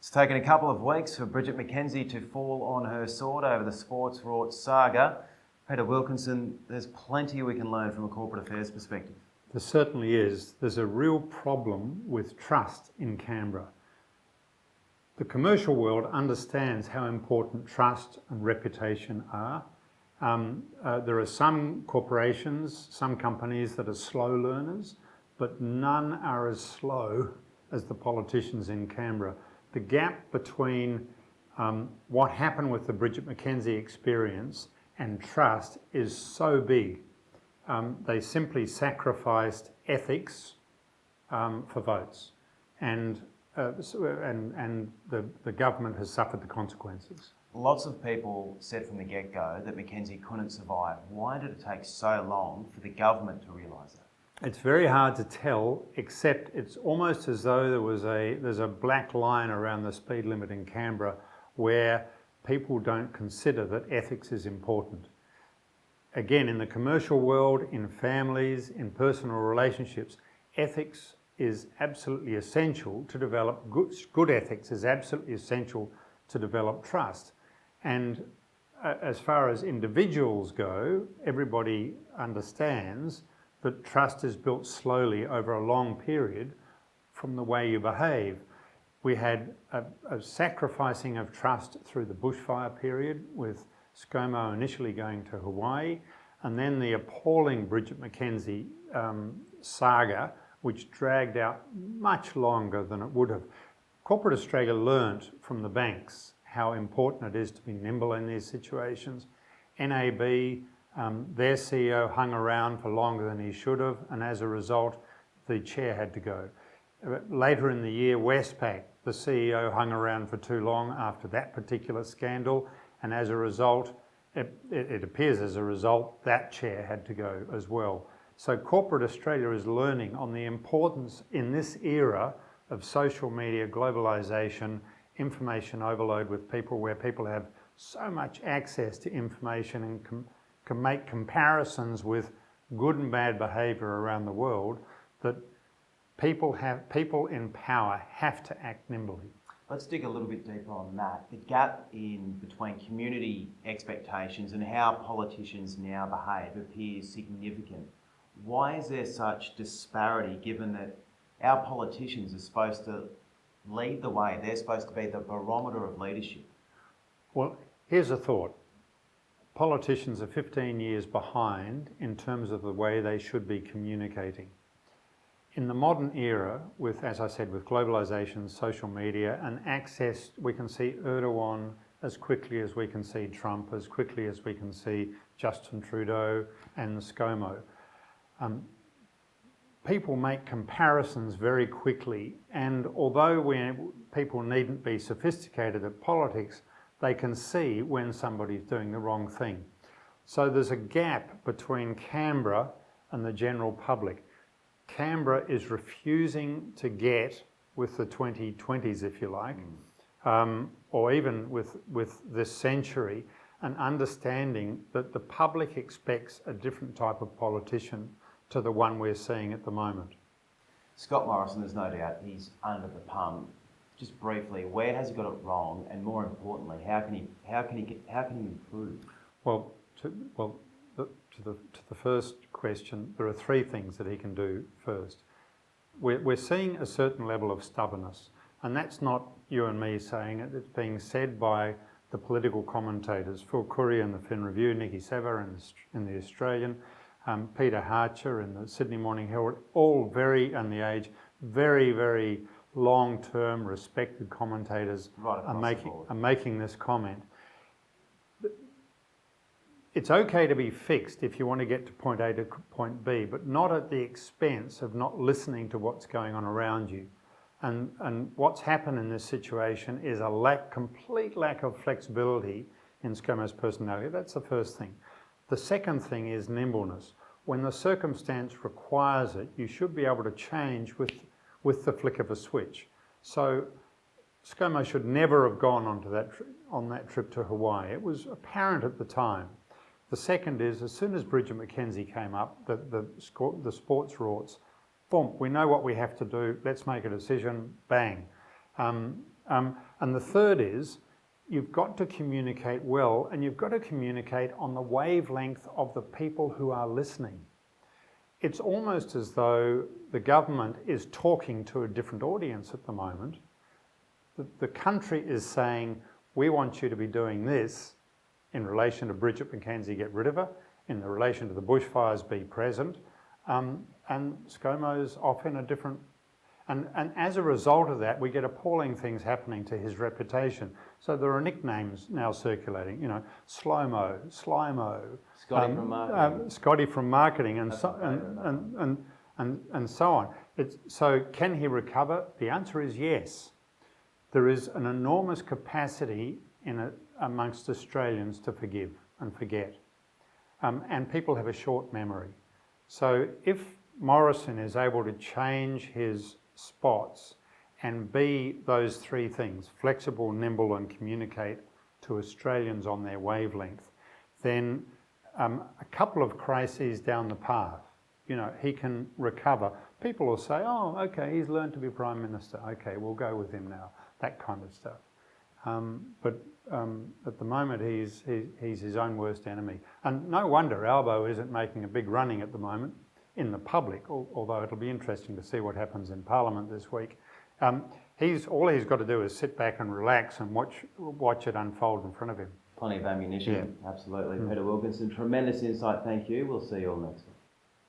It's taken a couple of weeks for Bridget McKenzie to fall on her sword over the sports rorts saga. Peter Wilkinson, there's plenty we can learn from a corporate affairs perspective. There certainly is. There's a real problem with trust in Canberra. The commercial world understands how important trust and reputation are. There are some corporations, some companies that are slow learners, but none are as slow as the politicians in Canberra. The gap between what happened with the Bridget McKenzie experience and trust is so big. They simply sacrificed ethics for votes, and the government has suffered the consequences. Lots of people said from the get-go that McKenzie couldn't survive. Why did it take so long for the government to realise that? It's very hard to tell, except it's almost as though there's a black line around the speed limit in Canberra where people don't consider that ethics is important. Again, in the commercial world, in families, in personal relationships, ethics is absolutely essential to develop good ethics is absolutely essential to develop trust. And as far as individuals go, everybody understands that trust is built slowly over a long period from the way you behave. We had a sacrificing of trust through the bushfire period with ScoMo initially going to Hawaii, and then the appalling Bridget McKenzie saga, which dragged out much longer than it would have. Corporate Australia learnt from the banks how important it is to be nimble in these situations. NAB, their CEO hung around for longer than he should have, and as a result, the chair had to go. Later in the year, Westpac, the CEO hung around for too long after that particular scandal, and as a result, it appears as a result, that chair had to go as well. So corporate Australia is learning on the importance in this era of social media, globalisation, information overload with people, where people have so much access to information and can make comparisons with good and bad behaviour around the world, that people in power have to act nimbly. Let's dig a little bit deeper on that. The gap between community expectations and how politicians now behave appears significant. Why is there such disparity, given that our politicians are supposed to lead the way? They're supposed to be the barometer of leadership. Well, here's a thought. Politicians are 15 years behind in terms of the way they should be communicating. In the modern era, with, as I said, with globalisation, social media and access, we can see Erdogan as quickly as we can see Trump, as quickly as we can see Justin Trudeau and ScoMo. People make comparisons very quickly, and although people needn't be sophisticated at politics, they can see when somebody's doing the wrong thing. So there's a gap between Canberra and the general public. Canberra is refusing to get with the 2020s, if you like, or even with this century, an understanding that the public expects a different type of politician to the one we're seeing at the moment. Scott Morrison, there's no doubt he's under the pump. Just briefly, where has he got it wrong, and more importantly, how can he improve? Well, to the first question, there are three things that he can do first. We're seeing a certain level of stubbornness, and that's not you and me saying it. It's being said by the political commentators, Phil Curry in the Fin Review, Nikki Sever in the Australian, Peter Harcher in the Sydney Morning Herald, all and The Age, very, very long-term respected commentators are making this comment. It's okay to be fixed if you want to get to point A to point B, but not at the expense of not listening to what's going on around you. And what's happened in this situation is a complete lack of flexibility in ScoMo's personality. That's the first thing. The second thing is nimbleness. When the circumstance requires it, you should be able to change with the flick of a switch. So ScoMo should never have gone on that trip to Hawaii. It was apparent at the time. The second is, as soon as Bridget McKenzie came up, the sports rorts, boom, we know what we have to do, let's make a decision, bang. And the third is, you've got to communicate well, and you've got to communicate on the wavelength of the people who are listening. It's almost as though the government is talking to a different audience at the moment. The country is saying, we want you to be doing this in relation to Bridget McKenzie, get rid of her, in the relation to the bushfires, be present, and ScoMo's off in a different... And as a result of that, we get appalling things happening to his reputation. So there are nicknames now circulating, you know, Slow-Mo, Slymo, Scotty from marketing. Scotty from marketing, and That's so, my favourite, and so on. So can he recover? The answer is yes. There is an enormous capacity amongst Australians to forgive and forget. And people have a short memory. So if Morrison is able to change his spots and be those three things, flexible, nimble and communicate to Australians on their wavelength, then a couple of crises down the path, you know, he can recover. People will say, oh, okay, he's learned to be Prime Minister. Okay, we'll go with him now, that kind of stuff. But at the moment, he's his own worst enemy. And no wonder Albo isn't making a big running at the moment in the public, although it'll be interesting to see what happens in Parliament this week. All he's got to do is sit back and relax and watch it unfold in front of him. Plenty of ammunition, absolutely. Peter Wilkinson, tremendous insight, thank you. We'll see you all next week.